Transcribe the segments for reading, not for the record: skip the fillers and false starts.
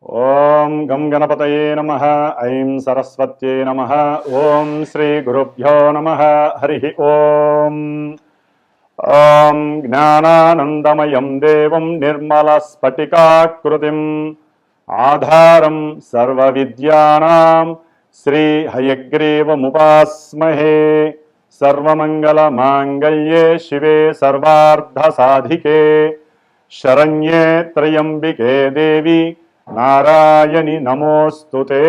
ఓం గం గణపతయే నమః. ఐం సరస్వత్యై నమః. ఓం శ్రీ గురుభ్యో నమః. హరి ఓం. ఓం జ్ఞానానందమయం దేవం నిర్మలస్ఫటికాకృతిం ఆధారం సర్వవిద్యానాం శ్రీ హయగ్రీవముపాస్మహే. సర్వమంగళమాంగళ్యే శివే సర్వార్ధసాధికే శరణ్యే త్రయంబికే దేవి నారాయణి నమోస్తుతే.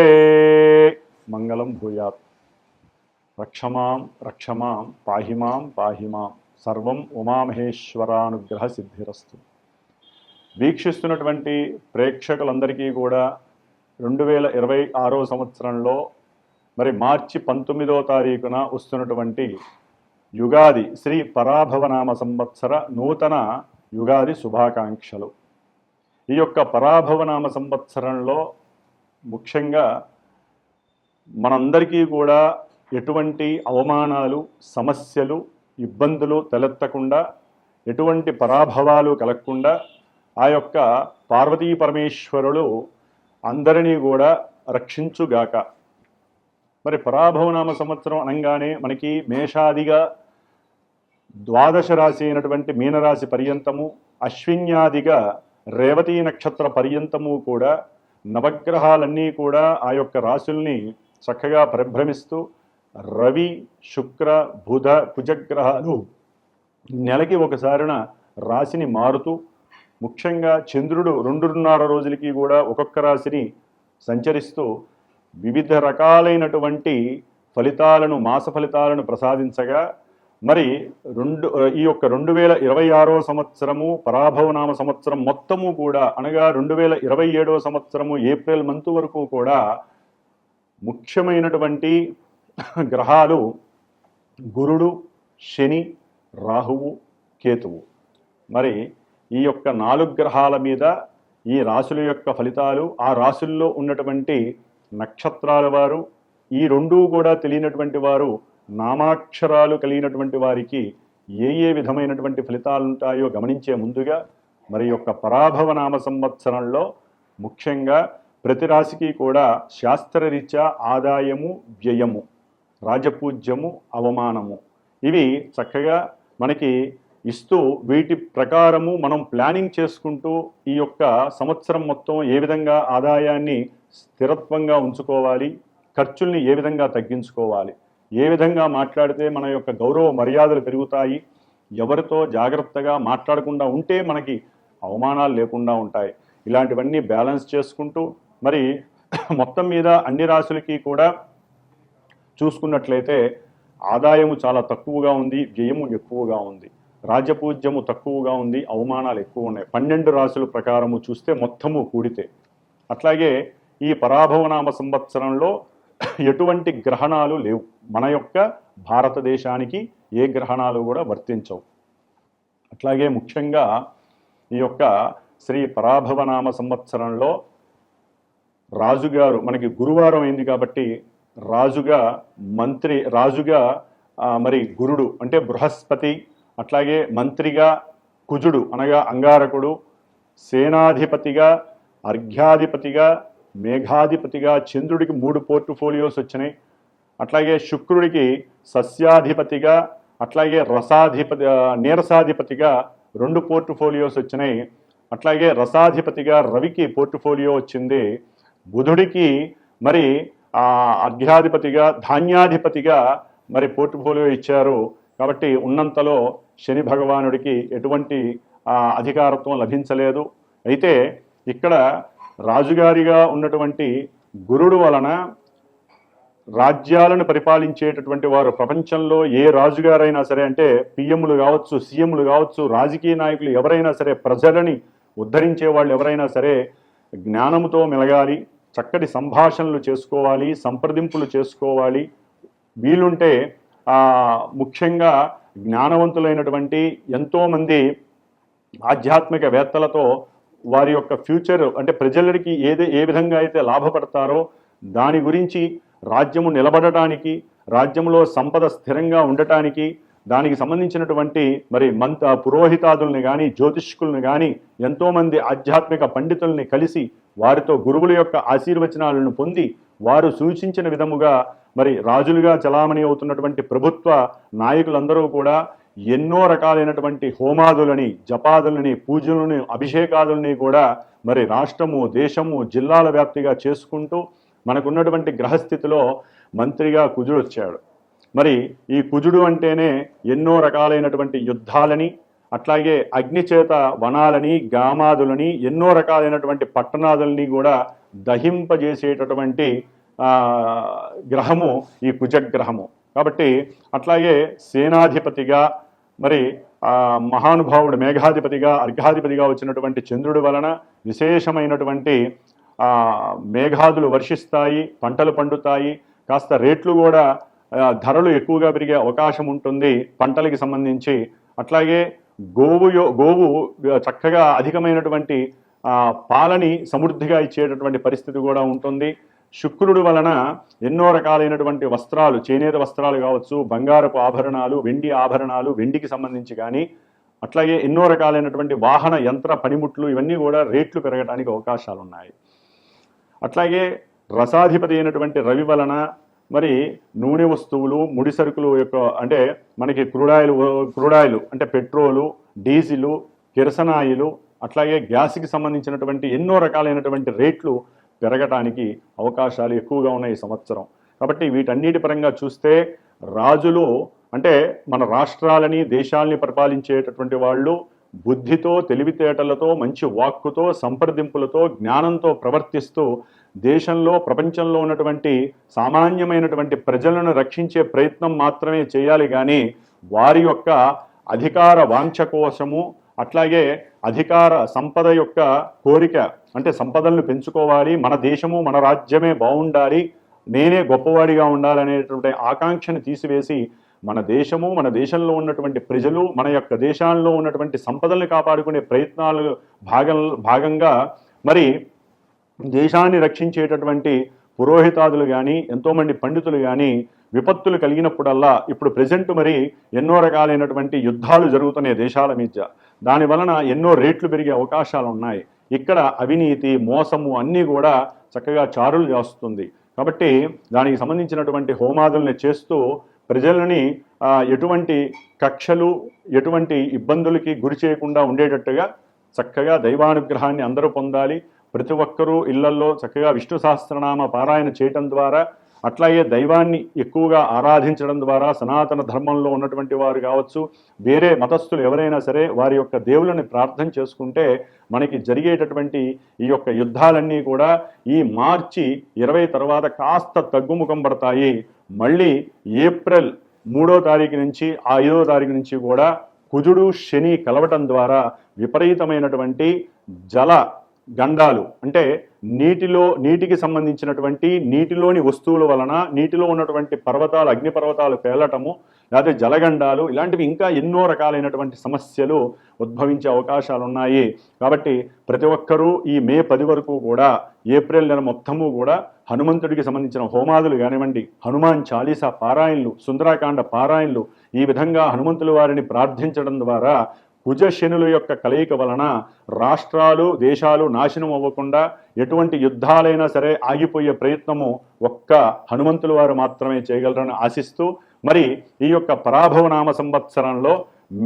మంగళం భూయాత్. రక్షమాం రక్షమాం పాహిమాం పాహిమాం. సర్వం ఉమామహేశ్వరానుగ్రహ సిద్ధిరస్తు. వీక్షిస్తున్నటువంటి ప్రేక్షకులందరికీ కూడా 2026 సంవత్సరంలో మరి మార్చి 19వ తారీఖున వస్తున్నటువంటి యుగాది శ్రీ పరాభవనామ సంవత్సర నూతన యుగాది శుభాకాంక్షలు. ఈ యొక్క పరాభవనామ సంవత్సరంలో ముఖ్యంగా మనందరికీ కూడా ఎటువంటి అవమానాలు, సమస్యలు, ఇబ్బందులు తలెత్తకుండా, ఎటువంటి పరాభవాలు కలగకుండా ఆ యొక్క పార్వతీ పరమేశ్వరులు అందరినీ కూడా రక్షించుగాక. మరి పరాభవనామ సంవత్సరం అనగానే మనకి మేషాదిగా ద్వాదశ రాశి అయినటువంటి మీనరాశి పర్యంతము, అశ్విన్యాదిగా రేవతీ నక్షత్ర పర్యంతము కూడా నవగ్రహాలన్నీ కూడా ఆ యొక్క రాశుల్ని చక్కగా పరిభ్రమిస్తూ, రవి, శుక్ర, బుధ, కుజగ్రహాలు నెలకి ఒకసారిన రాశిని మారుతూ, ముఖ్యంగా చంద్రుడు 2.5 రోజులకి కూడా ఒక్కొక్క రాశిని సంచరిస్తూ వివిధ రకాలైనటువంటి ఫలితాలను, మాస ఫలితాలను ప్రసాదించగా, మరి ఈ యొక్క 2026 సంవత్సరము పరాభవనామ సంవత్సరం మొత్తము కూడా అనగా 2027 సంవత్సరము ఏప్రిల్ మంత్ వరకు కూడా ముఖ్యమైనటువంటి గ్రహాలు గురుడు, శని, రాహువు, కేతువు. మరి ఈ యొక్క 4 గ్రహాల మీద ఈ రాశుల యొక్క ఫలితాలు, ఆ రాశుల్లో ఉన్నటువంటి నక్షత్రాల వారు, ఈ రెండూ కూడా తెలియనటువంటి వారు, నామాక్షరాలు కలిగినటువంటి వారికి ఏ ఏ విధమైనటువంటి ఫలితాలు ఉంటాయో గమనించే ముందుగా మరి యొక్క పరాభవనామ సంవత్సరంలో ముఖ్యంగా ప్రతి రాశికి కూడా శాస్త్రరీత్యా ఆదాయము, వ్యయము, రాజపూజ్యము, అవమానము ఇవి చక్కగా మనకి ఇస్తూ, వీటి ప్రకారము మనం ప్లానింగ్ చేసుకుంటూ ఈ యొక్క సంవత్సరం మొత్తం ఏ విధంగా ఆదాయాన్ని స్థిరత్వంగా ఉంచుకోవాలి, ఖర్చుల్ని ఏ విధంగా తగ్గించుకోవాలి, ఏ విధంగా మాట్లాడితే మన యొక్క గౌరవ మర్యాదలు పెరుగుతాయి, ఎవరితో జాగ్రత్తగా మాట్లాడకుండా ఉంటే మనకి అవమానాలు లేకుండా ఉంటాయి, ఇలాంటివన్నీ బ్యాలెన్స్ చేసుకుంటూ మరి మొత్తం మీద అన్ని రాశులకి కూడా చూసుకున్నట్లయితే ఆదాయము చాలా తక్కువగా ఉంది, వ్యయము ఎక్కువగా ఉంది, రాజపూజ్యము తక్కువగా ఉంది, అవమానాలు ఎక్కువ ఉన్నాయి. 12 రాశుల ప్రకారము చూస్తే మొత్తము కూడితే. అట్లాగే ఈ పరాభవనామ సంవత్సరంలో ఎటువంటి గ్రహణాలు లేవు. మన యొక్క భారతదేశానికి ఏ గ్రహణాలు కూడా వర్తించవు. అట్లాగే ముఖ్యంగా ఈ యొక్క శ్రీ పరాభవనామ సంవత్సరంలో రాజుగారు మనకి గురువారం అయింది కాబట్టి రాజుగా మరి గురుడు అంటే బృహస్పతి, అట్లాగే మంత్రిగా కుజుడు అనగా అంగారకుడు, సేనాధిపతిగా, అర్ఘ్యాధిపతిగా, మేఘాధిపతిగా చంద్రుడికి 3 పోర్ట్ఫోలియోస్ వచ్చినాయి. అట్లాగే శుక్రుడికి సస్యాధిపతిగా, అట్లాగే నీరసాధిపతిగా 2 పోర్ట్ఫోలియోస్ వచ్చినాయి. అట్లాగే రసాధిపతిగా రవికి పోర్ట్ఫోలియో వచ్చింది. బుధుడికి మరి అర్ఘ్యాధిపతిగా, ధాన్యాధిపతిగా మరి పోర్ట్ఫోలియో ఇచ్చారు. కాబట్టి ఉన్నంతలో శని భగవానుడికి ఎటువంటి అధికారత్వం లభించలేదు. అయితే ఇక్కడ రాజుగారిగా ఉన్నటువంటి గురుడు వలన రాజ్యాలను పరిపాలించేటటువంటి వారు, ప్రపంచంలో ఏ రాజుగారైనా సరే, అంటే పిఎంలు కావచ్చు, సీఎంలు కావచ్చు, రాజకీయ నాయకులు ఎవరైనా సరే, ప్రజలని ఉద్ధరించే వాళ్ళు ఎవరైనా సరే జ్ఞానంతో మెలగాలి, చక్కటి సంభాషణలు చేసుకోవాలి, సంప్రదింపులు చేసుకోవాలి. వీలుంటే ముఖ్యంగా జ్ఞానవంతులైనటువంటి ఎంతోమంది ఆధ్యాత్మికవేత్తలతో వారి యొక్క ఫ్యూచర్ అంటే ప్రజలకి ఏ విధంగా అయితే లాభపడతారో దాని గురించి, రాజ్యము నిలబడటానికి, రాజ్యంలో సంపద స్థిరంగా ఉండటానికి, దానికి సంబంధించినటువంటి మరి పురోహితాదుల్ని కానీ జ్యోతిష్కుల్ని కానీ ఎంతోమంది ఆధ్యాత్మిక పండితుల్ని కలిసి వారితో గురువుల యొక్క ఆశీర్వచనాలను పొంది వారు సూచించిన విధముగా మరి రాజులుగా చలామణి అవుతున్నటువంటి ప్రభుత్వ నాయకులందరూ కూడా ఎన్నో రకాలైనటువంటి హోమాదులని, జపాదులని, పూజలని, అభిషేకాదులని కూడా మరి రాష్ట్రము, దేశము, జిల్లాల వ్యాప్తిగా చేసుకుంటూ మనకున్నటువంటి గ్రహస్థితిలో మంత్రిగా కుజుడు వచ్చాడు. మరి ఈ కుజుడు అంటేనే ఎన్నో రకాలైనటువంటి యుద్ధాలని, అట్లాగే అగ్నిచేత వనాలని, గామాదులని, ఎన్నో రకాలైనటువంటి పట్టణాదులని కూడా దహింపజేసేటటువంటి గ్రహము ఈ కుజగ్రహము. కాబట్టి అట్లాగే సేనాధిపతిగా మరి మహానుభావుడు మేఘాధిపతిగా, అర్ఘాధిపతిగా వచ్చినటువంటి చంద్రుడి వలన విశేషమైనటువంటి మేఘాదులు వర్షిస్తాయి, పంటలు పండుతాయి, కాస్త రేట్లు కూడా ధరలు ఎక్కువగా పెరిగే అవకాశం ఉంటుంది పంటలకి సంబంధించి. అట్లాగే గోవు చక్కగా అధికమైనటువంటి పాలని సమృద్ధిగా ఇచ్చేటటువంటి పరిస్థితి కూడా ఉంటుంది. శుక్రుడు వలన ఎన్నో రకాలైనటువంటి వస్త్రాలు, చేనేత వస్త్రాలు కావచ్చు, బంగారపు ఆభరణాలు, వెండి ఆభరణాలు, వెండికి సంబంధించి కానీ, అట్లాగే ఎన్నో రకాలైనటువంటి వాహన యంత్ర పనిముట్లు ఇవన్నీ కూడా రేట్లు పెరగడానికి అవకాశాలు ఉన్నాయి. అట్లాగే రసాధిపతి అయినటువంటి రవి వలన మరి నూనె వస్తువులు, ముడి సరుకులు యొక్క అంటే మనకి క్రూడాయిలు అంటే పెట్రోలు, డీజిలు, కిరసనాయిలు, అట్లాగే గ్యాస్కి సంబంధించినటువంటి ఎన్నో రకాలైనటువంటి రేట్లు పెరగటానికి అవకాశాలు ఎక్కువగా ఉన్నాయి ఈ సంవత్సరం. కాబట్టి వీటన్నిటి పరంగా చూస్తే రాజులు అంటే మన రాష్ట్రాలని, దేశాలని పరిపాలించేటటువంటి వాళ్ళు బుద్ధితో, తెలివితేటలతో, మంచి వాక్కుతో, సంప్రదింపులతో, జ్ఞానంతో ప్రవర్తిస్తూ దేశంలో, ప్రపంచంలో ఉన్నటువంటి సామాన్యమైనటువంటి ప్రజలను రక్షించే ప్రయత్నం మాత్రమే చేయాలి. కానీ వారి యొక్క అధికార వాంఛ కోసము, అట్లాగే అధికార సంపద యొక్క కోరిక అంటే సంపదలను పెంచుకోవాలి, మన దేశము, మన రాజ్యమే బాగుండాలి, నేనే గొప్పవాడిగా ఉండాలనేటువంటి ఆకాంక్షను తీసివేసి మన దేశము, మన దేశంలో ఉన్నటువంటి ప్రజలు, మన యొక్క దేశాల్లో ఉన్నటువంటి సంపదల్ని కాపాడుకునే ప్రయత్నాలు భాగంగా మరి దేశాన్ని రక్షించేటటువంటి పురోహితాదులు కానీ, ఎంతోమంది పండితులు కానీ విపత్తులు కలిగినప్పుడల్లా ఇప్పుడు ప్రజెంట్ మరి ఎన్నో రకాలైనటువంటి యుద్ధాలు జరుగుతున్నాయి దేశాల మధ్య. దాని వలన ఎన్నో రేట్లు పెరిగే అవకాశాలు ఉన్నాయి. ఇక్కడ అవినీతి, మోసము అన్నీ కూడా చక్కగా చారులు చేస్తుంది. కాబట్టి దానికి సంబంధించినటువంటి హోమాదుల్ని చేస్తూ ప్రజలని ఎటువంటి కక్షలు, ఎటువంటి ఇబ్బందులకి గురి చేయకుండా ఉండేటట్టుగా చక్కగా దైవానుగ్రహాన్ని అందరూ పొందాలి. ప్రతి ఒక్కరూ ఇళ్లల్లో చక్కగా విష్ణు సహస్రనామ పారాయణ చేయటం ద్వారా, అట్లాగే దైవాన్ని ఎక్కువగా ఆరాధించడం ద్వారా, సనాతన ధర్మంలో ఉన్నటువంటి వారు కావచ్చు, వేరే మతస్థులు ఎవరైనా సరే వారి యొక్క దేవుళ్ళని ప్రార్థన చేసుకుంటే మనకి జరిగేటటువంటి ఈ యొక్క యుద్ధాలన్నీ కూడా ఈ మార్చి 20 తర్వాత కాస్త తగ్గుముఖం పడతాయి. మళ్ళీ ఏప్రిల్ 3వ తారీఖు నుంచి 5వ తారీఖు నుంచి కూడా కుజుడు, శని కలవటం ద్వారా విపరీతమైనటువంటి జల గండాలు అంటే నీటికి సంబంధించినటువంటి నీటిలోని వస్తువుల వలన నీటిలో ఉన్నటువంటి పర్వతాలు, అగ్నిపర్వతాలు పేలటము, లేకపోతే జలగండాలు, ఇలాంటివి ఇంకా ఎన్నో రకాలైనటువంటి సమస్యలు ఉద్భవించే అవకాశాలు ఉన్నాయి. కాబట్టి ప్రతి ఒక్కరూ ఈ మే 10 వరకు కూడా, ఏప్రిల్ నెల మొత్తము కూడా హనుమంతుడికి సంబంధించిన హోమాదులు కానివ్వండి, హనుమాన్ చాలీసా పారాయణలు, సుందరాకాండ పారాయణలు, ఈ విధంగా హనుమంతుల వారిని ప్రార్థించడం ద్వారా కుజ శనుల యొక్క కలయిక వలన రాష్ట్రాలు, దేశాలు నాశనం అవ్వకుండా ఎటువంటి యుద్ధాలైనా సరే ఆగిపోయే ప్రయత్నము ఒక్క హనుమంతుల వారు మాత్రమే చేయగలరని ఆశిస్తూ, మరి ఈ యొక్క పరాభవనామ సంవత్సరంలో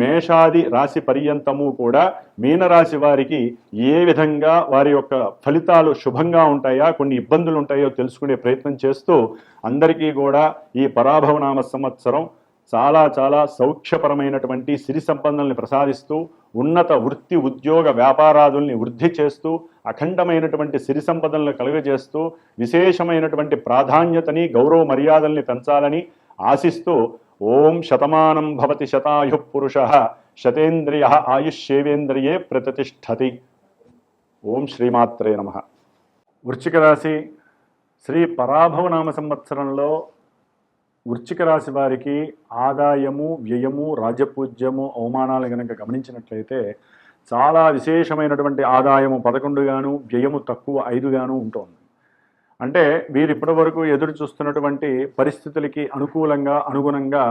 మేషాది రాశి పర్యంతము కూడా మీనరాశి వారికి ఏ విధంగా వారి యొక్క ఫలితాలు శుభంగా ఉంటాయా, కొన్ని ఇబ్బందులు ఉంటాయో తెలుసుకునే ప్రయత్నం చేస్తూ అందరికీ కూడా ఈ పరాభవనామ సంవత్సరం చాలా చాలా సౌఖ్యపరమైనటువంటి సిరి సంపదల్ని ప్రసాదిస్తూ, ఉన్నత వృత్తి, ఉద్యోగ, వ్యాపారాదుల్ని వృద్ధి చేస్తూ, అఖండమైనటువంటి సిరి సంపదలను కలుగజేస్తూ, విశేషమైనటువంటి ప్రాధాన్యతని, గౌరవ మర్యాదల్ని పెంచాలని ఆశిస్తూ, ఓం శతమానం భవతి శతాయు పురుష శతేంద్రియ ఆయుష్యేవేంద్రియే ప్రతిష్టతి. ఓం శ్రీమాత్రే నమః. వృశ్చిక రాశి శ్రీ పరాభవనామ సంవత్సరంలో వృశ్చిక రాశి వారికి ఆదాయము, వ్యయము, రాజపూజ్యము, అవమానాలు కనుక గమనించినట్లయితే చాలా విశేషమైనటువంటి ఆదాయము 11 గాను, వ్యయము తక్కువ 5 గాను ఉంటుంది. అంటే వీరు ఇప్పటి వరకు ఎదురు చూస్తున్నటువంటి పరిస్థితులకి అనుగుణంగా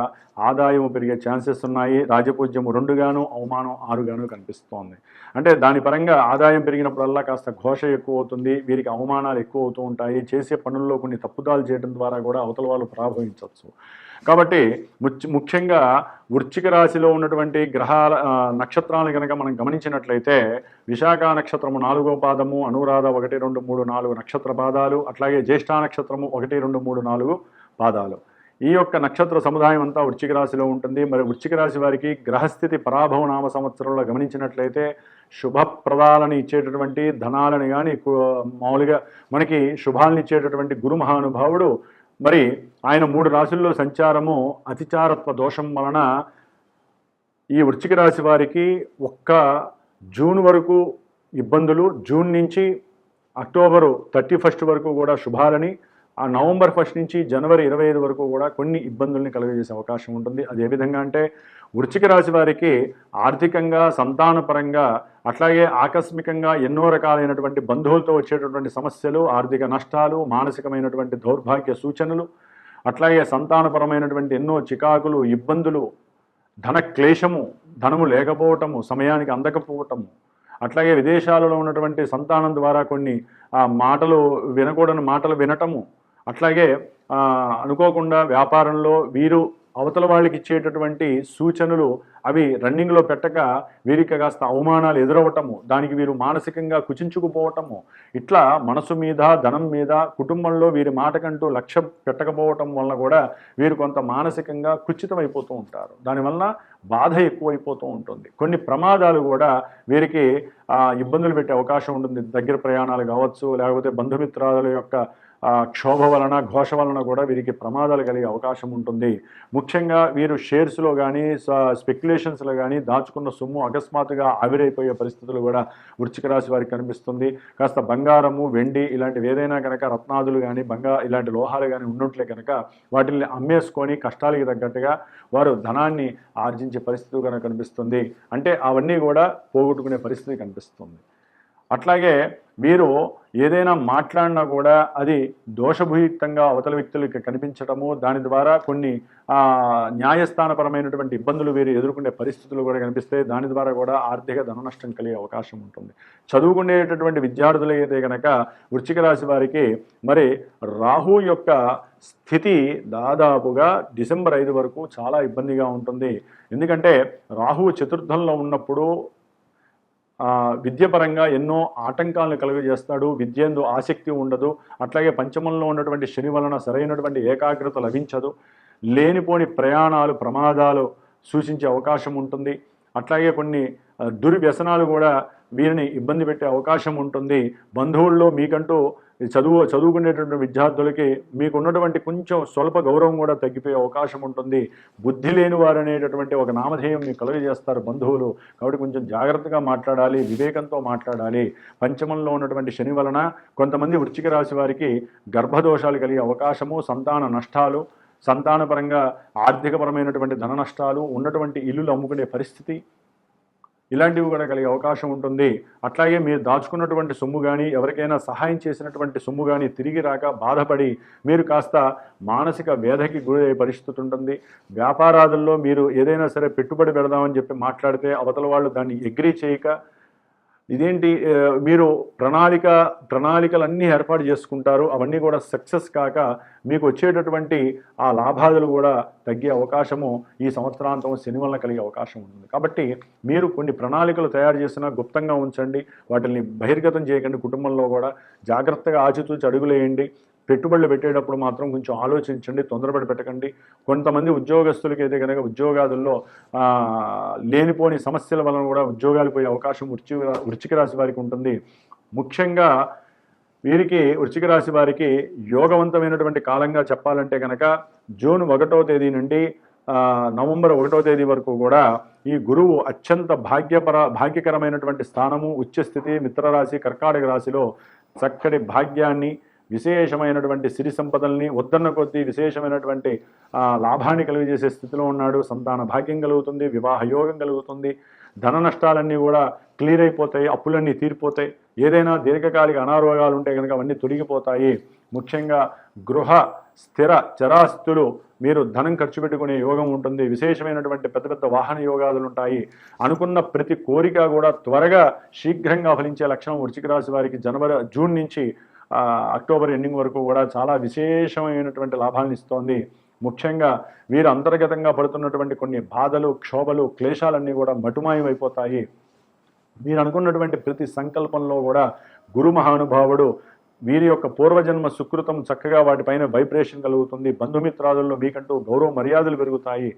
ఆదాయం పెరిగే ఛాన్సెస్ ఉన్నాయి. రాజపూజ్యము 2 గాను, అవమానం 6 గాను కనిపిస్తోంది. అంటే దాని పరంగా ఆదాయం పెరిగినప్పుడల్లా కాస్త ఘోష ఎక్కువ అవుతుంది, వీరికి అవమానాలు ఎక్కువ అవుతూ ఉంటాయి. చేసే పనుల్లో కొన్ని తప్పుదాలు చేయడం ద్వారా కూడా అవతల వాళ్ళు ప్రభావించవచ్చు. కాబట్టి ముఖ్యంగా వృశ్చిక రాశిలో ఉన్నటువంటి గ్రహాల నక్షత్రాలను కనుక మనం గమనించినట్లయితే విశాఖ నక్షత్రము 4వ పాదము, అనురాధ 1, 2, 3, 4 నక్షత్ర పాదాలు, అట్లాగే జ్యేష్ఠ నక్షత్రము 1, 2, 3, 4 పాదాలు. ఈ యొక్క నక్షత్ర సముదాయం అంతా వృశ్చిక రాశిలో ఉంటుంది. మరి వృశ్చిక రాశి వారికి గ్రహస్థితి పరాభవ నామ సంవత్సరంలో గమనించినట్లయితే శుభప్రదాలను ఇచ్చేటటువంటి ధనాలను కానీ మామూలుగా మనకి శుభాలను ఇచ్చేటటువంటి గురు మహానుభావుడు మరి ఆయన 3 రాశుల్లో సంచారము అతిచారత్వ దోషం వలన ఈ వృశ్చిక రాశి వారికి జూన్ వరకు ఇబ్బందులు, జూన్ నుంచి అక్టోబరు 31 వరకు కూడా శుభాలని, ఆ నవంబర్ 1 నుంచి జనవరి 25 వరకు కూడా కొన్ని ఇబ్బందుల్ని కలుగజేసే అవకాశం ఉంటుంది. అది ఏ విధంగా అంటే వృశ్చిక రాశి వారికి ఆర్థికంగా, సంతానపరంగా, అట్లాగే ఆకస్మికంగా ఎన్నో రకాలైనటువంటి బంధువులతో వచ్చేటటువంటి సమస్యలు, ఆర్థిక నష్టాలు, మానసికమైనటువంటి దౌర్భాగ్య సూచనలు, అట్లాగే సంతానపరమైనటువంటి ఎన్నో చికాకులు, ఇబ్బందులు, ధన క్లేశము, ధనము లేకపోవటము, సమయానికి అందకపోవటము, అట్లాగే విదేశాలలో ఉన్నటువంటి సంతానం ద్వారా కొన్ని మాటలు వినకూడని మాటలు వినటము, అట్లాగే అనుకోకుండా వ్యాపారంలో వీరు అవతల వాళ్ళకి ఇచ్చేటటువంటి సూచనలు అవి రన్నింగ్లో పెట్టక వీరికి కాస్త అవమానాలు ఎదురవటము, దానికి వీరు మానసికంగా కుచించుకుపోవటము, ఇట్లా మనసు మీద, ధనం మీద, కుటుంబంలో వీరి మాటకంటూ లక్ష్య పెట్టకపోవటం వలన కూడా వీరు కొంత మానసికంగా కుచితమైపోతూ ఉంటారు. దానివల్ల బాధ ఎక్కువైపోతూ ఉంటుంది. కొన్ని ప్రమాదాలు కూడా వీరికి ఇబ్బందులు పెట్టే అవకాశం ఉంటుంది. దగ్గర ప్రయాణాలు కావచ్చు, లేకపోతే బంధుమిత్రాల యొక్క క్షోభ వలన, ఘోష వలన కూడా వీరికి ప్రమాదాలు కలిగే అవకాశం ఉంటుంది. ముఖ్యంగా వీరు షేర్స్లో కానీ, స్పెక్యులేషన్స్లో కానీ దాచుకున్న సొమ్ము అకస్మాత్తుగా ఆవిరైపోయే పరిస్థితులు కూడా వృశ్చిక రాశి వారికి కనిపిస్తుంది. కాస్త బంగారము, వెండి ఇలాంటివి ఏదైనా కనుక, రత్నాదులు కానీ, ఇలాంటి లోహాలు కానీ ఉన్నట్లే కనుక వాటిని అమ్మేసుకొని కష్టాలకి తగ్గట్టుగా వారు ధనాన్ని ఆర్జించే పరిస్థితి కనుక కనిపిస్తుంది. అంటే అవన్నీ కూడా పోగొట్టుకునే పరిస్థితి కనిపిస్తుంది. అట్లాగే వీరు ఏదైనా మాట్లాడినా కూడా అది దోషభూయితంగా అవతల వ్యక్తులకి కనిపించడము, దాని ద్వారా కొన్ని న్యాయస్థానపరమైనటువంటి ఇబ్బందులు వీరు ఎదుర్కొనే పరిస్థితులు కూడా కనిపిస్తాయి. దాని ద్వారా కూడా ఆర్థిక ధన నష్టం కలిగే అవకాశం ఉంటుంది. చదువుకునేటటువంటి విద్యార్థులు అయితే కనుక వృశ్చిక రాశి వారికి మరి రాహు యొక్క స్థితి దాదాపుగా డిసెంబర్ 5 వరకు చాలా ఇబ్బందిగా ఉంటుంది. ఎందుకంటే రాహువు చతుర్థంలో ఉన్నప్పుడు విద్యపరంగా ఎన్నో ఆటంకాలను కలుగజేస్తాడు. విద్యందు ఆసక్తి ఉండదు. అట్లాగే పంచమంలో ఉన్నటువంటి శని వలన సరైనటువంటి ఏకాగ్రత లభించదు. లేనిపోని ప్రయాణాలు, ప్రమాదాలు సూచించే అవకాశం ఉంటుంది. అట్లాగే కొన్ని దుర్వ్యసనాలు కూడా వీరిని ఇబ్బంది పెట్టే అవకాశం ఉంటుంది. బంధువుల్లో మీకంటూ చదువుకునేటువంటి విద్యార్థులకి మీకున్నటువంటి కొంచెం స్వల్ప గౌరవం కూడా తగ్గిపోయే అవకాశం ఉంటుంది. బుద్ధి లేని వారు అనేటటువంటి ఒక నామధేయం మీకు కలుగజేస్తారు బంధువులు. కాబట్టి కొంచెం జాగ్రత్తగా మాట్లాడాలి, వివేకంతో మాట్లాడాలి. పంచమంలో ఉన్నటువంటి శని వలన కొంతమంది వృశ్చిక రాశి వారికి గర్భదోషాలు కలిగే అవకాశము, సంతాన నష్టాలు, సంతానపరంగా ఆర్థికపరమైనటువంటి ధన నష్టాలు, ఉన్నటువంటి ఇల్లులు అమ్ముకునే పరిస్థితి, ఇలాంటివి కూడా కలిగే అవకాశం ఉంటుంది. అట్లాగే మీరు దాచుకున్నటువంటి సొమ్ము కానీ, ఎవరికైనా సహాయం చేసినటువంటి సొమ్ము కానీ తిరిగి రాక బాధపడి మీరు కాస్త మానసిక వేదకి గురయ్యే పరిస్థితి ఉంటుంది. వ్యాపారాదుల్లో మీరు ఏదైనా సరే పెట్టుబడి పెడదామని చెప్పి మాట్లాడితే అవతల వాళ్ళు దాన్ని అగ్రీ చేయక, ఇదేంటి మీరు ప్రణాళికలన్నీ ఏర్పాటు చేసుకుంటారు, అవన్నీ కూడా సక్సెస్ కాక మీకు వచ్చేటటువంటి ఆ లాభాలు కూడా తగ్గే అవకాశము ఈ సంవత్సరాంతం శని వలన కలిగే అవకాశం ఉంటుంది. కాబట్టి మీరు కొన్ని ప్రణాళికలు తయారు చేసినా గుప్తంగా ఉంచండి, వాటిని బహిర్గతం చేయకండి. కుటుంబంలో కూడా జాగ్రత్తగా ఆచితూచి అడుగులేయండి. పెట్టుబడులు పెట్టేటప్పుడు మాత్రం కొంచెం ఆలోచించండి, తొందరపడి పెట్టకండి. కొంతమంది ఉద్యోగస్తులకి అయితే కనుక ఉద్యోగాదుల్లో లేనిపోని సమస్యల వలన కూడా ఉద్యోగాలు పోయే అవకాశం వృశ్చిక రాశి వారికి ఉంటుంది. ముఖ్యంగా వీరికి వృశ్చిక రాశి వారికి యోగవంతమైనటువంటి కాలంగా చెప్పాలంటే కనుక జూన్ 1వ తేదీ నుండి నవంబర్ 1వ తేదీ వరకు కూడా ఈ గురువు అత్యంత భాగ్యకరమైనటువంటి స్థానము, ఉచ్చస్థితి, మిత్రరాశి, కర్కాటక రాశిలో చక్కటి భాగ్యాన్ని, విశేషమైనటువంటి సిరి సంపదల్ని, వద్దన్న కొద్దీ విశేషమైనటువంటి లాభాన్ని కలిగజేసే స్థితిలో ఉన్నాడు. సంతాన భాగ్యం కలుగుతుంది, వివాహ యోగం కలుగుతుంది, ధన నష్టాలన్నీ కూడా క్లియర్ అయిపోతాయి, అప్పులన్నీ తీరిపోతాయి. ఏదైనా దీర్ఘకాలిక అనారోగ్యాలు ఉంటే కనుక అవన్నీ తొలగిపోతాయి. ముఖ్యంగా గృహ స్థిర చరాస్తులు మీరు ధనం ఖర్చు పెట్టుకునే యోగం ఉంటుంది. విశేషమైనటువంటి పెద్ద పెద్ద వాహన యోగాదులు ఉంటాయి. అనుకున్న ప్రతి కోరిక కూడా త్వరగా శీఘ్రంగా ఫలించే లక్షణం వృశ్చిక రాశి వారికి జూన్ నుంచి అక్టోబర్ ఎండింగ్ వరకు కూడా చాలా విశేషమైనటువంటి లాభాలను ఇస్తోంది. ముఖ్యంగా వీరు అంతర్గతంగా పడుతున్నటువంటి కొన్ని బాధలు, క్షోభలు, క్లేశాలన్నీ కూడా మటుమాయమైపోతాయి. మీరు అనుకున్నటువంటి ప్రతి సంకల్పంలో కూడా గురు మహానుభావుడు వీరి యొక్క పూర్వజన్మ సుకృతం చక్కగా వాటిపైన వైబ్రేషన్ కలుగుతుంది. బంధుమిత్రాదుల్లో మీకంటూ గౌరవ మర్యాదలు పెరుగుతాయి.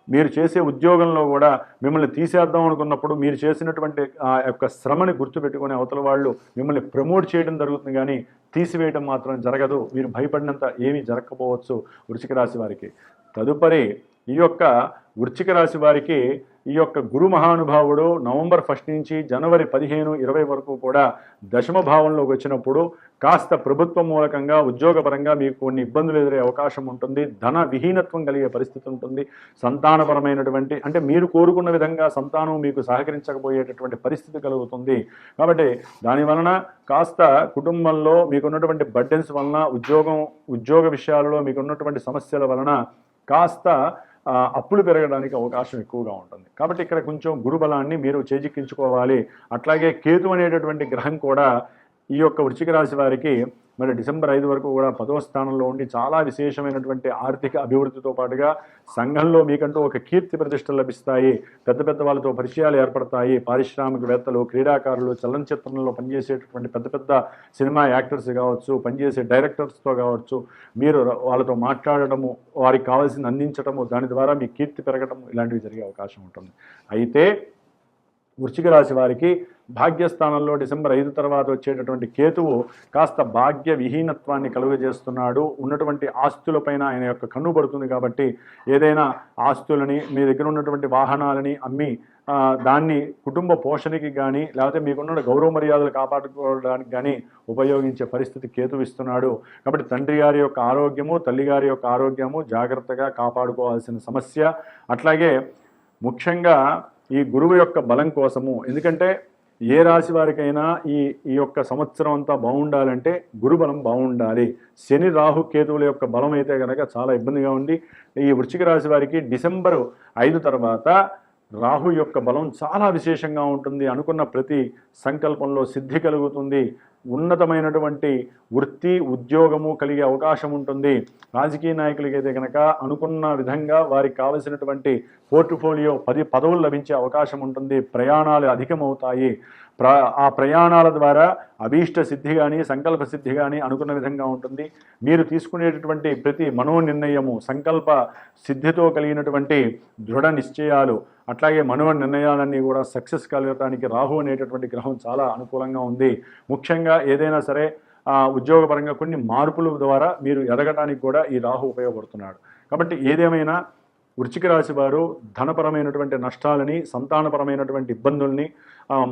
మీరు చేసే ఉద్యోగంలో కూడా మిమ్మల్ని తీసేద్దాం అనుకున్నప్పుడు మీరు చేసినటువంటి ఆ యొక్క శ్రమని గుర్తుపెట్టుకునే అవతల వాళ్ళు మిమ్మల్ని ప్రమోట్ చేయడం జరుగుతుంది, కానీ తీసివేయడం మాత్రం జరగదు. మీరు భయపడినంత ఏమీ జరగకపోవచ్చు వృశ్చిక రాశి వారికి. తదుపరి ఈ యొక్క వృశ్చిక రాశి వారికి ఈ యొక్క గురు మహానుభావుడు నవంబర్ 1 నుంచి జనవరి 15, 20 వరకు కూడా దశమ భావంలోకి వచ్చినప్పుడు కాస్త ప్రభుత్వ మూలకంగా ఉద్యోగపరంగా మీకు కొన్ని ఇబ్బందులు ఎదురే అవకాశం ఉంటుంది. ధన విహీనత్వం కలిగే పరిస్థితి ఉంటుంది. సంతానపరమైనటువంటి అంటే మీరు కోరుకున్న విధంగా సంతానం మీకు సహకరించకపోయేటటువంటి పరిస్థితి కలుగుతుంది. కాబట్టి దాని వలన కాస్త కుటుంబంలో మీకున్నటువంటి బర్డెన్స్ వలన ఉద్యోగ విషయాలలో మీకున్నటువంటి సమస్యల వలన కాస్త అప్పులు పెరగడానికి అవకాశం ఎక్కువగా ఉంటుంది. కాబట్టి ఇక్కడ కొంచెం గురుబలాన్ని మీరు చేజిక్కించుకోవాలి. అట్లాగే కేతు అనేటటువంటి గ్రహం కూడా ఈ యొక్క వృశ్చిక రాశి వారికి మరి డిసెంబర్ 5 వరకు కూడా 10వ స్థానంలో ఉండి చాలా విశేషమైనటువంటి ఆర్థిక అభివృద్ధితో పాటుగా సంఘంలో మీకంటూ ఒక కీర్తి ప్రతిష్టలు లభిస్తాయి. పెద్ద పెద్ద వాళ్ళతో పరిచయాలు ఏర్పడతాయి. పారిశ్రామికవేత్తలు, క్రీడాకారులు, చలనచిత్రంలో పనిచేసేటటువంటి పెద్ద పెద్ద సినిమా యాక్టర్స్ కావచ్చు, పనిచేసే డైరెక్టర్స్తో కావచ్చు, మీరు వాళ్ళతో మాట్లాడటము, వారికి కావాల్సింది అందించడము, దాని ద్వారా మీ కీర్తి పెరగటము ఇలాంటివి జరిగే అవకాశం ఉంటుంది. అయితే వృశ్చిక రాశి వారికి భాగ్యస్థానంలో డిసెంబర్ 5 తర్వాత వచ్చేటటువంటి కేతువు కాస్త భాగ్య విహీనత్వాన్ని కలుగజేస్తున్నాడు. ఉన్నటువంటి ఆస్తులపైన ఆయన యొక్క కన్ను పడుతుంది. కాబట్టి ఏదైనా ఆస్తులని, మీ దగ్గర ఉన్నటువంటి వాహనాలని అమ్మి దాన్ని కుటుంబ పోషణకి కానీ లేకపోతే మీకున్న గౌరవ మర్యాదలు కాపాడుకోవడానికి కానీ ఉపయోగించే పరిస్థితి కేతు ఇస్తున్నాడు. కాబట్టి తండ్రి గారి యొక్క ఆరోగ్యము, తల్లిగారి యొక్క ఆరోగ్యము జాగ్రత్తగా కాపాడుకోవాల్సిన సమస్య. అట్లాగే ముఖ్యంగా ఈ గురువు యొక్క బలం కోసము, ఎందుకంటే ఏ రాశి వారికైనా ఈ యొక్క సంవత్సరం అంతా బాగుండాలంటే గురుబలం బాగుండాలి. శని, రాహు, కేతువుల యొక్క బలం అయితే కనుక చాలా ఇబ్బందిగా ఉంది. ఈ వృశ్చిక రాశి వారికి డిసెంబర్ 5 తర్వాత రాహు యొక్క బలం చాలా విశేషంగా ఉంటుంది. అనుకున్న ప్రతి సంకల్పంలో సిద్ధి కలుగుతుంది. ఉన్నతమైనటువంటి వృత్తి, ఉద్యోగము కలిగే అవకాశం ఉంటుంది. రాజకీయ నాయకులకైతే కనుక అనుకున్న విధంగా వారికి కావలసినటువంటి పోర్ట్ఫోలియో 10 పదవులు లభించే అవకాశం ఉంటుంది. ప్రయాణాలు అధికమవుతాయి. ఆ ప్రయాణాల ద్వారా అభీష్ట సిద్ధి కానీ, సంకల్ప సిద్ధి కానీ అనుకున్న విధంగా ఉంటుంది. మీరు తీసుకునేటటువంటి ప్రతి మనోనిర్ణయము సంకల్ప సిద్ధితో కలిగినటువంటి దృఢ నిశ్చయాలు, అట్లాగే మనో నిర్ణయాలన్నీ కూడా సక్సెస్ కలగడానికి రాహు అనేటటువంటి గ్రహం చాలా అనుకూలంగా ఉంది. ముఖ్యంగా ఏదైనా సరే ఉద్యోగపరంగా కొన్ని మార్పుల ద్వారా మీరు ఎదగడానికి కూడా ఈ రాహు ఉపయోగపడుతున్నాడు. కాబట్టి ఏదేమైనా వృశ్చిక రాశి వారు ధనపరమైనటువంటి నష్టాలని, సంతానపరమైనటువంటి ఇబ్బందుల్ని,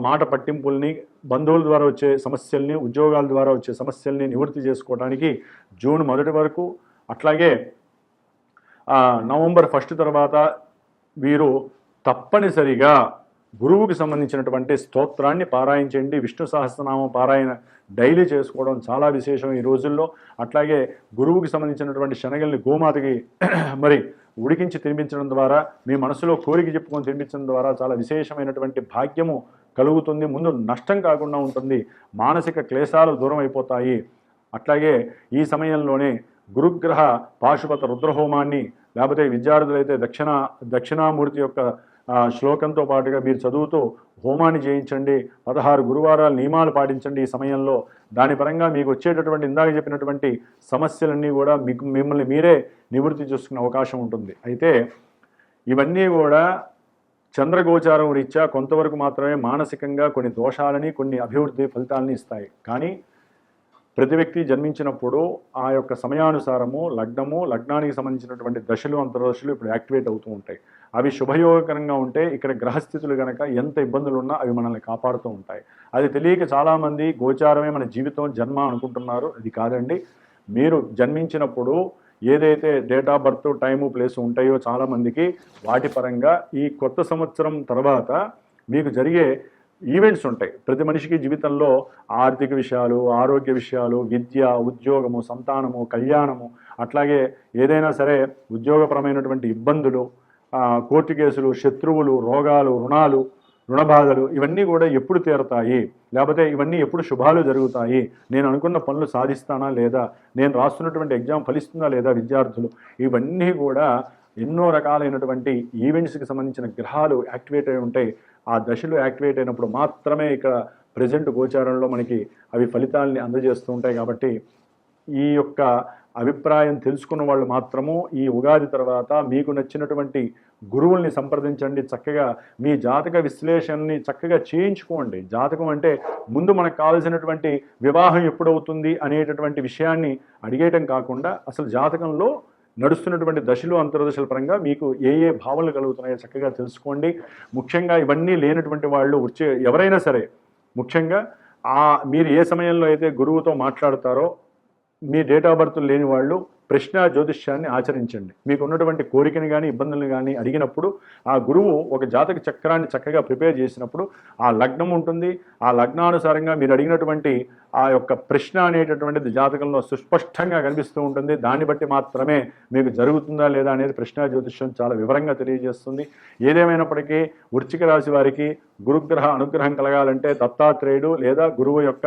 మాట పట్టింపుల్ని, బంధువుల ద్వారా వచ్చే సమస్యల్ని, ఉద్యోగాల ద్వారా వచ్చే సమస్యల్ని నివృత్తి చేసుకోవడానికి జూన్ 1 వరకు, అట్లాగే నవంబర్ 1 తర్వాత వీరు తప్పనిసరిగా గురువుకి సంబంధించినటువంటి స్తోత్రాన్ని పారాయణించండి. విష్ణు సహస్రనామం పారాయణ డైలీ చేసుకోవడం చాలా విశేషం ఈ రోజుల్లో. అట్లాగే గురువుకి సంబంధించినటువంటి శనగల్ని గోమాతకి మరి ఉడికించి తినిపించడం ద్వారా, మీ మనసులో కోరిక చెప్పుకొని తినిపించడం ద్వారా చాలా విశేషమైనటువంటి భాగ్యము కలుగుతుంది. ముందు నష్టం కాకుండా ఉంటుంది. మానసిక క్లేశాలు దూరం అయిపోతాయి. అట్లాగే ఈ సమయంలోనే గురుగ్రహ పాశుపత రుద్రహోమాన్ని, లేకపోతే విద్యార్థులైతే దక్షిణామూర్తి యొక్క శ్లోకంతో పాటుగా మీరు చదువుతూ హోమాన్ని చేయించండి. 16 గురువారాల నియమాలు పాటించండి ఈ సమయంలో. దాని పరంగా మీకు వచ్చేటటువంటి ఇందాక చెప్పినటువంటి సమస్యలన్నీ కూడా మిమ్మల్ని మీరే నివృత్తి చేసుకునే అవకాశం ఉంటుంది. అయితే ఇవన్నీ కూడా చంద్రగోచారం రీత్యా కొంతవరకు మాత్రమే మానసికంగా కొన్ని దోషాలని, కొన్ని అభివృద్ధి ఫలితాలని ఇస్తాయి. కానీ ప్రతి వ్యక్తి జన్మించినప్పుడు ఆ యొక్క సమయానుసారము లగ్నానికి సంబంధించినటువంటి దశలు, అంతర్దశలు ఇప్పుడు యాక్టివేట్ అవుతూ ఉంటాయి. అవి శుభయోగకరంగా ఉంటే ఇక్కడ గ్రహస్థితులు కనుక ఎంత ఇబ్బందులు ఉన్నా అవి మనల్ని కాపాడుతూ ఉంటాయి. అది తెలియక చాలామంది గోచారమే మన జీవితం, జన్మ అనుకుంటున్నారు. అది కాదండి. మీరు జన్మించినప్పుడు ఏదైతే date of birth, time, place ఉంటాయో చాలామందికి వాటి పరంగా ఈ కొత్త సంవత్సరం తర్వాత మీకు జరిగే ఈవెంట్స్ ఉంటాయి. ప్రతి మనిషికి జీవితంలో ఆర్థిక విషయాలు, ఆరోగ్య విషయాలు, విద్య, ఉద్యోగము, సంతానము, కళ్యాణము, అట్లాగే ఏదైనా సరే ఉద్యోగపరమైనటువంటి ఇబ్బందులు, కోర్టు కేసులు, శత్రువులు, రోగాలు, రుణాలు, రుణబాధలు, ఇవన్నీ కూడా ఎప్పుడు తీరతాయి, లేకపోతే ఇవన్నీ ఎప్పుడు శుభాలు జరుగుతాయి, నేను అనుకున్న పనులు సాధిస్తానా లేదా, నేను రాస్తున్నటువంటి ఎగ్జామ్ ఫలిస్తుందా లేదా విద్యార్థులు, ఇవన్నీ కూడా ఎన్నో రకాలైనటువంటి ఈవెంట్స్కి సంబంధించిన గ్రహాలు యాక్టివేట్ అయి ఉంటాయి. ఆ దశలు యాక్టివేట్ అయినప్పుడు మాత్రమే ఇక్కడ ప్రజెంట్ గోచారంలో మనకి అవి ఫలితాలని అందజేస్తూ ఉంటాయి. కాబట్టి ఈ యొక్క అభిప్రాయం తెలుసుకున్న వాళ్ళు మాత్రము ఈ ఉగాది తర్వాత మీకు నచ్చినటువంటి గురువుల్ని సంప్రదించండి. చక్కగా మీ జాతక విశ్లేషణని చక్కగా చేయించుకోండి. జాతకం అంటే ముందు మనకు కావాల్సినటువంటి వివాహం ఎప్పుడవుతుంది అనేటటువంటి విషయాన్ని అడిగేయటం కాకుండా అసలు జాతకంలో నడుస్తున్నటువంటి దశలు, అంతర్దశల పరంగా మీకు ఏ ఏ భావనలు కలుగుతున్నాయో చక్కగా తెలుసుకోండి. ముఖ్యంగా ఇవన్నీ లేనటువంటి వాళ్ళు ఎవరైనా సరే, ముఖ్యంగా మీరు ఏ సమయంలో అయితే గురువుతో మాట్లాడతారో మీ డేట్ ఆఫ్ బర్త్ లేని వాళ్ళు ప్రశ్న జ్యోతిష్యాన్ని ఆచరించండి. మీకు ఉన్నటువంటి కోరికని కానీ ఇబ్బందులను కానీ అడిగినప్పుడు ఆ గురువు ఒక జాతక చక్రాన్ని చక్కగా ప్రిపేర్ చేసినప్పుడు ఆ లగ్నం ఉంటుంది. ఆ లగ్నానుసారంగా మీరు అడిగినటువంటి ఆ యొక్క ప్రశ్న అనేటటువంటిది జాతకంలో సుస్పష్టంగా కనిపిస్తూ ఉంటుంది. దాన్ని బట్టి మాత్రమే మీకు జరుగుతుందా లేదా అనేది ప్రశ్న జ్యోతిష్యం చాలా వివరంగా తెలియజేస్తుంది. ఏదేమైనప్పటికీ వృశ్చిక రాశి వారికి గురుగ్రహ అనుగ్రహం కలగాలంటే దత్తాత్రేయుడు లేదా గురువు యొక్క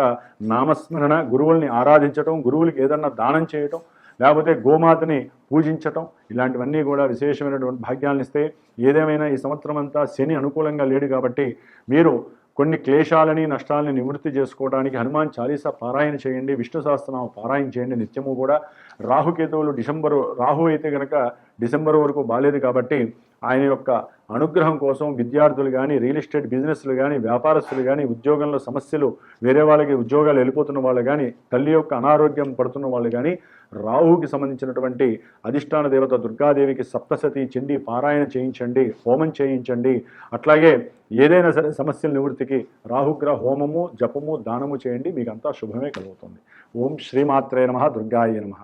నామస్మరణ, గురువుల్ని ఆరాధించటం, గురువులకి ఏదన్నా దానం చేయటం, లేకపోతే గోమాతని పూజించటం, ఇలాంటివన్నీ కూడా విశేషమైనటువంటి భాగ్యాలను ఇస్తాయి. ఏదేమైనా ఈ సంవత్సరం అంతా శని అనుకూలంగా లేడు కాబట్టి మీరు కొన్ని క్లేశాలని, నష్టాలని నివృత్తి చేసుకోవడానికి హనుమాన్ చాలీసా పారాయణ చేయండి, విష్ణు సహస్రనామ పారాయణ చేయండి నిత్యము కూడా. రాహుకేతువులు రాహు అయితే కనుక డిసెంబర్ వరకు బాలేదు కాబట్టి ఆయన యొక్క అనుగ్రహం కోసం విద్యార్థులు కానీ, రియల్ ఎస్టేట్ బిజినెస్లు కానీ, వ్యాపారస్తులు కానీ, ఉద్యోగంలో సమస్యలు, వేరే వాళ్ళకి ఉద్యోగాలు వెళ్ళిపోతున్న వాళ్ళు కానీ, తల్లి యొక్క అనారోగ్యం పడుతున్న వాళ్ళు కానీ, రాహుకి సంబంధించినటువంటి అధిష్టాన దేవత దుర్గాదేవికి సప్తశతి చండీ పారాయణ చేయించండి, హోమం చేయించండి. అట్లాగే ఏదైనా సరే సమస్యల నివృత్తికి రాహుగ్రహ హోమము, జపము, దానము చేయండి. మీకు అంతా శుభమే కలుగుతుంది. ఓం శ్రీమాత్రే నమః, దుర్గాయ నమః.